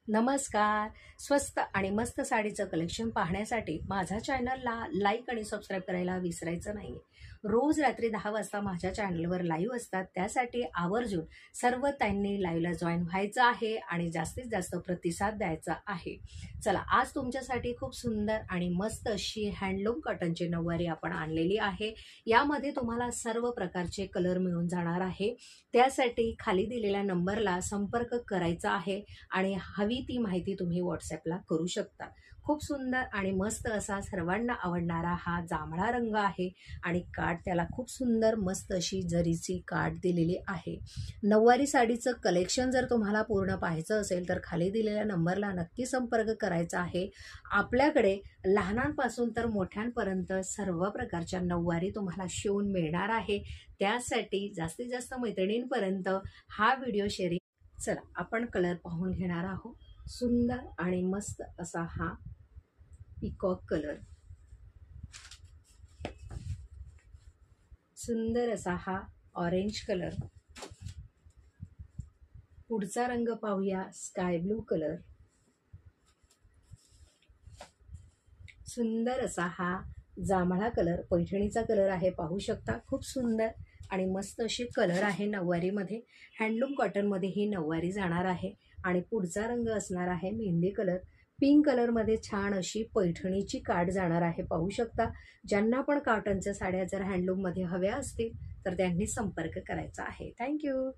नमस्कार. स्वस्त आणि मस्त साडीचं कलेक्शन पाहण्यासाठी माझ्या चॅनलला लाईक आणि सबस्क्राईब करायला विसरायचं नाही. रोज रात्री 10 वाजता माझ्या चॅनलवर लाईव्ह असतात. त्यासाठी आवर्जून सर्व ताईंनी लाईव्हला जॉईन व्हायचं आहे आणि जास्तीत जास्त प्रतिसाद द्यायचा आहे. चला, आज तुमच्यासाठी खूप सुंदर आणि मस्त अशी हँडलूम कॉटनची नऊवारी आपण आणलेली आहे. यामध्ये तुम्हाला सर्व प्रकारचे कलर मिळून जाणार आहे. त्यासाठी खाली दिलेल्या नंबरला संपर्क करायचा आहे आणि हवी ती माहिती तुम्ही व्हॉट्सॲपला करू शकता. खूप सुंदर आणि मस्त असा सर्वांना आवडणारा हा जांभळा रंग आहे आणि काठ त्याला खूप सुंदर मस्त अशी जरीची काठ दिलेली आहे. नऊवारी साडीचं कलेक्शन जर तुम्हाला पूर्ण पाहायचं असेल तर खाली दिलेल्या नंबरला नक्की संपर्क करायचा आहे. आपल्याकडे लहानांपासून तर मोठ्यांपर्यंत सर्व प्रकारच्या नऊवारी तुम्हाला शिवून मिळणार आहे. त्यासाठी जास्तीत जास्त मैत्रिणींपर्यंत हा व्हिडिओ शेअर. चला, आपण कलर पाहून घेणार आहोत. सुंदर आणि मस्त असा हा पिकॉक कलर, सुंदर असा हा ऑरेंज कलर, पुढचा रंग पाहूया स्काय ब्लू कलर, सुंदर असा हा जांभळा कलर, पैठणीचा कलर आहे, पाहू शकता. खूप सुंदर आणि मस्त अशी कलर आहे नऊवारीमध्ये. हँडलूम कॉटनमध्ये ही नऊवारी जाणार आहे आणि पुढचा रंग असणार आहे मेहंदी कलर. पिंक कलरमध्ये छान अशी पैठणीची काठ जाणार आहे, पाहू शकता. ज्यांना पण कॉटनच्या साड्या जर हँडलूममध्ये हव्या असतील तर त्यांनी संपर्क करायचा आहे. थँक्यू.